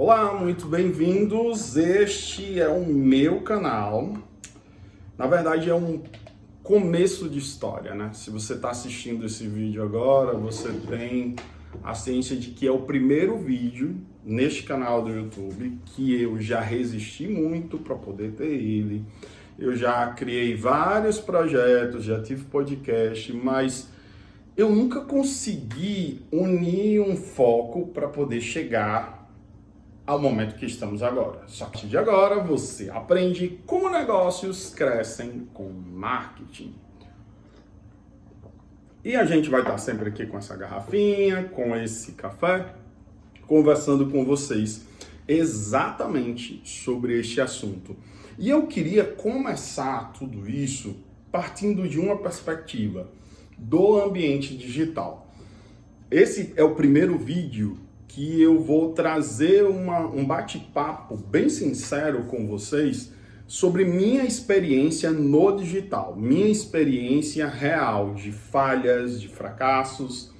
Olá, muito bem-vindos. Este é o meu canal. Na verdade, é um começo de história, né? Se você está assistindo esse vídeo agora, você tem a ciência de que é o primeiro vídeo neste canal do YouTube que eu já resisti muito para poder ter ele. Eu já criei vários projetos, já tive podcast, mas eu nunca consegui unir um foco para poder chegar ao momento que estamos agora. Só que de agora você aprende como negócios crescem com marketing. E a gente vai estar sempre aqui com essa garrafinha, com esse café, conversando com vocês exatamente sobre este assunto. E eu queria começar tudo isso partindo de uma perspectiva do ambiente digital. Esse é o primeiro vídeo que eu vou trazer um bate-papo bem sincero com vocês sobre minha experiência no digital, minha experiência real de falhas, de fracassos,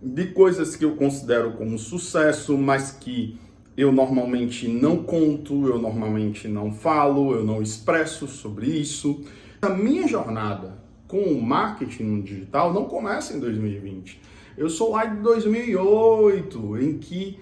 de coisas que eu considero como sucesso, mas que eu normalmente não conto, eu normalmente não falo, eu não expresso sobre isso. A minha jornada com o marketing no digital não começa em 2020. Eu sou lá de 2008, em que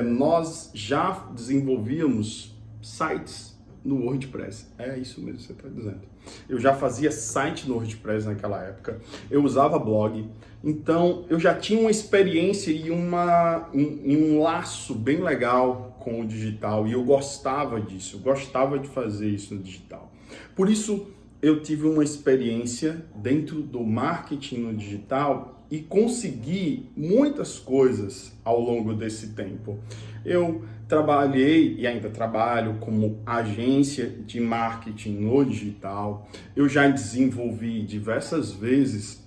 nós já desenvolvíamos sites no WordPress. É isso mesmo que você está dizendo. Eu já fazia site no WordPress naquela época, eu usava blog, então eu já tinha uma experiência e um laço bem legal com o digital, e eu gostava disso, eu gostava de fazer isso no digital. Por isso, eu tive uma experiência dentro do marketing no digital e consegui muitas coisas ao longo desse tempo. Eu trabalhei e ainda trabalho como agência de marketing no digital. Eu já desenvolvi diversas vezes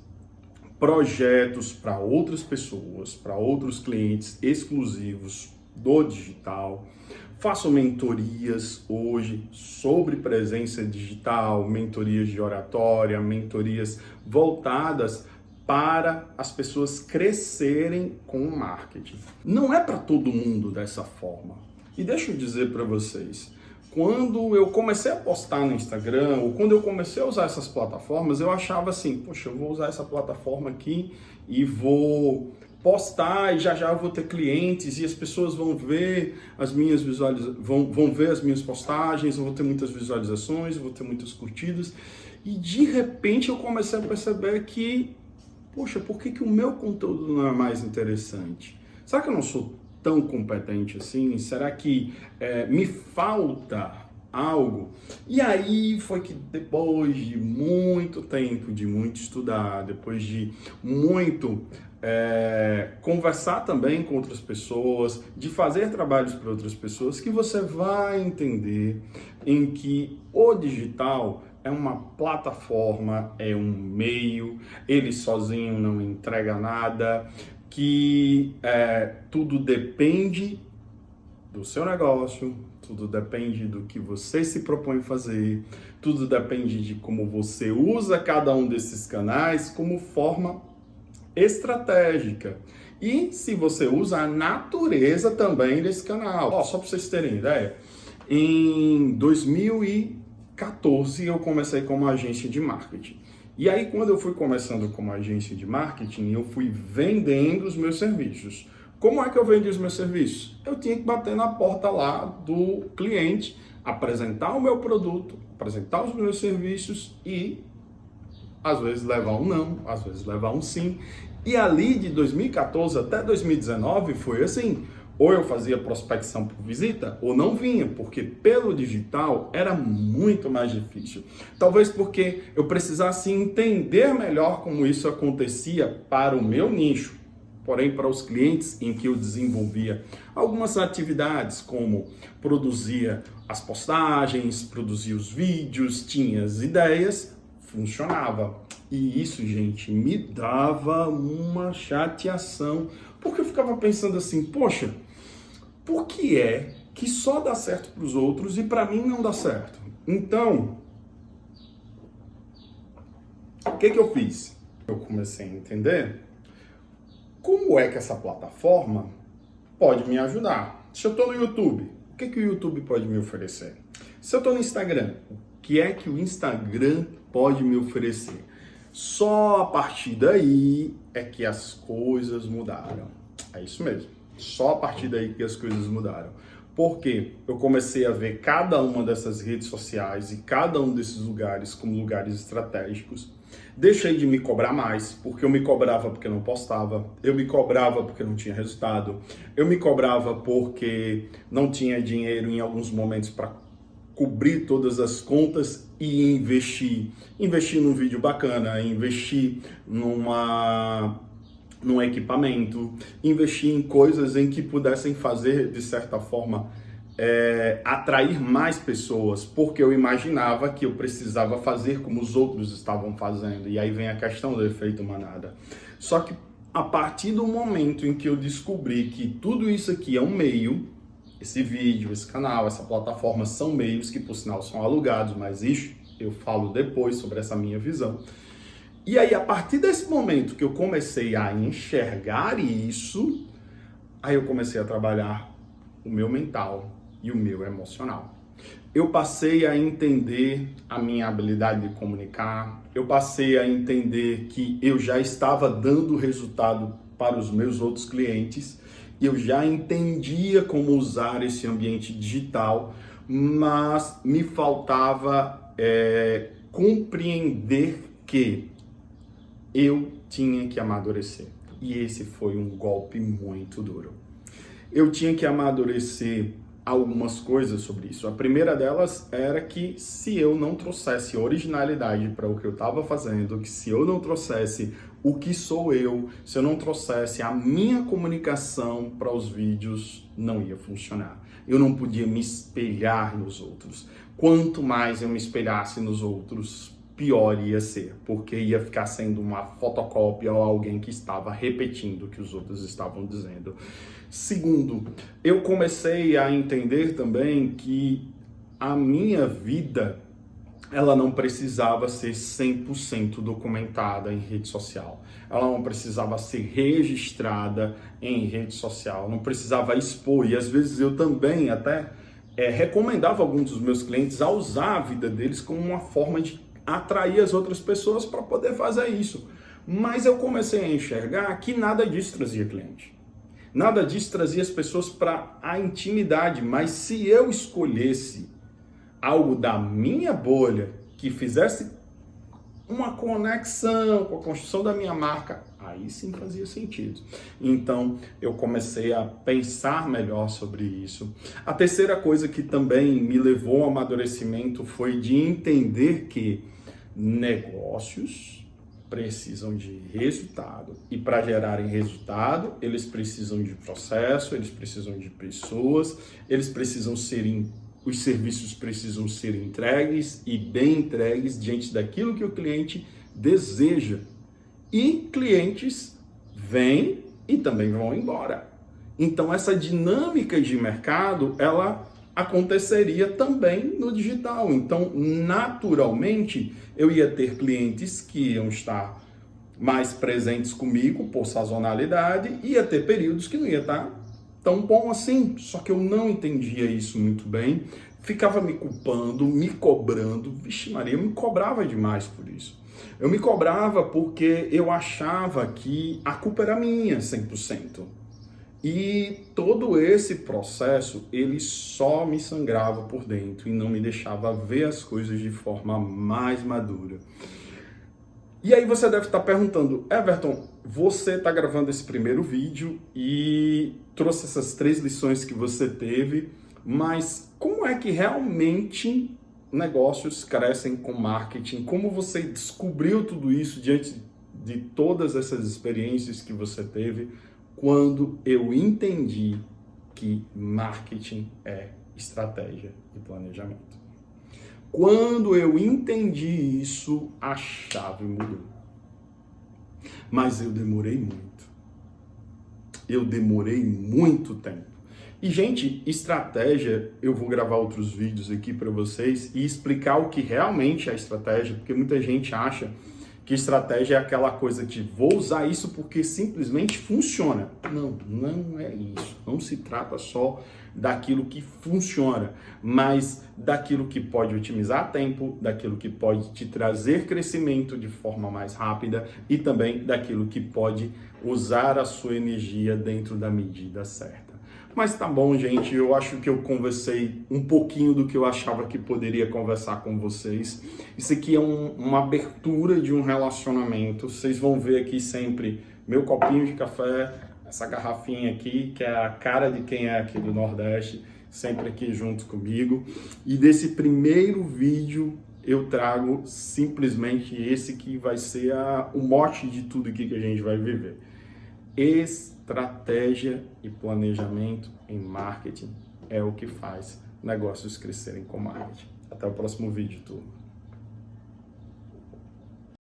projetos para outras pessoas, para outros clientes exclusivos do digital. Faço mentorias hoje sobre presença digital, mentorias de oratória, mentorias voltadas para as pessoas crescerem com o marketing. Não é para todo mundo dessa forma. E deixa eu dizer para vocês, quando eu comecei a postar no Instagram, ou quando eu comecei a usar essas plataformas, eu achava assim, poxa, eu vou usar essa plataforma aqui e vou postar e já eu vou ter clientes e as pessoas vão ver as minhas vão ver as minhas postagens, eu vou ter muitas visualizações, eu vou ter muitas curtidas. E de repente eu comecei a perceber que, poxa, por que o meu conteúdo não é mais interessante? Será que eu não sou tão competente assim? Será que me falta algo? E aí foi que depois de muito tempo, de muito estudar, depois de muito conversar também com outras pessoas, de fazer trabalhos para outras pessoas, que você vai entender em que o digital é uma plataforma, é um meio, ele sozinho não entrega nada, que tudo depende do seu negócio, tudo depende do que você se propõe fazer, tudo depende de como você usa cada um desses canais como forma estratégica. E se você usa a natureza também desse canal. Só para vocês terem ideia, em 2014 eu comecei como agência de marketing. E aí, quando eu fui começando como agência de marketing, eu fui vendendo os meus serviços. Como é que eu vendi os meus serviços? Eu tinha que bater na porta lá do cliente, apresentar o meu produto, apresentar os meus serviços e às vezes levar um não, às vezes levar um sim. E ali de 2014 até 2019 foi assim, ou eu fazia prospecção por visita ou não vinha, porque pelo digital era muito mais difícil. Talvez porque eu precisasse entender melhor como isso acontecia para o meu nicho. Porém, para os clientes em que eu desenvolvia algumas atividades, como produzia as postagens, produzia os vídeos, tinha as ideias, funcionava. E isso, gente, me dava uma chateação, porque eu ficava pensando assim, poxa, por que é que só dá certo para os outros e para mim não dá certo? Então, o que eu fiz? Eu comecei a entender como é que essa plataforma pode me ajudar. se eu estou no YouTube, o que o YouTube pode me oferecer? Se eu estou no Instagram, o que é que o Instagram pode me oferecer? Só a partir daí é que as coisas mudaram. É isso mesmo. Só a partir daí que as coisas mudaram. Porque eu comecei a ver cada uma dessas redes sociais e cada um desses lugares como lugares estratégicos. Deixei de me cobrar mais, porque eu me cobrava porque não postava, eu me cobrava porque não tinha resultado, eu me cobrava porque não tinha dinheiro em alguns momentos para cobrir todas as contas e investir num vídeo bacana, investir num equipamento, investir em coisas em que pudessem fazer, de certa forma, atrair mais pessoas, porque eu imaginava que eu precisava fazer como os outros estavam fazendo. E aí vem a questão do efeito manada. Só que a partir do momento em que eu descobri que tudo isso aqui é um meio, esse vídeo, esse canal, essa plataforma são meios que, por sinal, são alugados, mas isso eu falo depois sobre essa minha visão. E aí, a partir desse momento que eu comecei a enxergar isso, aí eu comecei a trabalhar o meu mental e o meu emocional. Eu passei a entender a minha habilidade de comunicar, eu passei a entender que eu já estava dando resultado para os meus outros clientes, eu já entendia como usar esse ambiente digital, mas me faltava compreender que eu tinha que amadurecer. E esse foi um golpe muito duro. Eu tinha que amadurecer algumas coisas sobre isso. A primeira delas era que se eu não trouxesse originalidade para o que eu estava fazendo, que se eu não trouxesse o que sou eu, se eu não trouxesse a minha comunicação para os vídeos, não ia funcionar. Eu não podia me espelhar nos outros. Quanto mais eu me espelhasse nos outros, pior ia ser, porque ia ficar sendo uma fotocópia ou alguém que estava repetindo o que os outros estavam dizendo. Segundo, eu comecei a entender também que a minha vida, ela não precisava ser 100% documentada em rede social. Ela não precisava ser registrada em rede social, não precisava expor. E às vezes eu também até recomendava a alguns dos meus clientes a usar a vida deles como uma forma de atrair as outras pessoas para poder fazer isso. Mas eu comecei a enxergar que nada disso trazia cliente. Nada disso trazia as pessoas para a intimidade. Mas se eu escolhesse algo da minha bolha que fizesse uma conexão com a construção da minha marca, aí sim fazia sentido. Então eu comecei a pensar melhor sobre isso. A terceira coisa que também me levou ao amadurecimento foi de entender que negócios precisam de resultado. E para gerarem resultado, eles precisam de processo, eles precisam de pessoas, eles precisam os serviços precisam ser entregues e bem entregues diante daquilo que o cliente deseja. E clientes vêm e também vão embora. Então essa dinâmica de mercado, ela aconteceria também no digital. Então, naturalmente, eu ia ter clientes que iam estar mais presentes comigo por sazonalidade, e ia ter períodos que não ia estar tão bom assim. Só que eu não entendia isso muito bem, ficava me culpando, me cobrando. Vixe Maria, eu me cobrava demais por isso. Eu me cobrava porque eu achava que a culpa era minha 100%. E todo esse processo, ele só me sangrava por dentro e não me deixava ver as coisas de forma mais madura. E aí você deve estar perguntando, Everton, você está gravando esse primeiro vídeo e trouxe essas 3 lições que você teve, mas como é que realmente negócios crescem com marketing? Como você descobriu tudo isso diante de todas essas experiências que você teve? Quando eu entendi que marketing é estratégia e planejamento. Quando eu entendi isso, a chave mudou. Mas eu demorei muito. Eu demorei muito tempo. E, gente, estratégia, eu vou gravar outros vídeos aqui para vocês e explicar o que realmente é estratégia, porque muita gente acha que estratégia é aquela coisa de vou usar isso porque simplesmente funciona. Não, não é isso. Não se trata só daquilo que funciona, mas daquilo que pode otimizar tempo, daquilo que pode te trazer crescimento de forma mais rápida e também daquilo que pode usar a sua energia dentro da medida certa. Mas tá bom, gente, eu acho que eu conversei um pouquinho do que eu achava que poderia conversar com vocês. Isso aqui é uma abertura de um relacionamento. Vocês vão ver aqui sempre meu copinho de café, essa garrafinha aqui, que é a cara de quem é aqui do Nordeste, sempre aqui junto comigo. E desse primeiro vídeo eu trago simplesmente esse que vai ser o mote de tudo aqui que a gente vai viver. Estratégia e planejamento em marketing é o que faz negócios crescerem com marketing. Até o próximo vídeo, turma.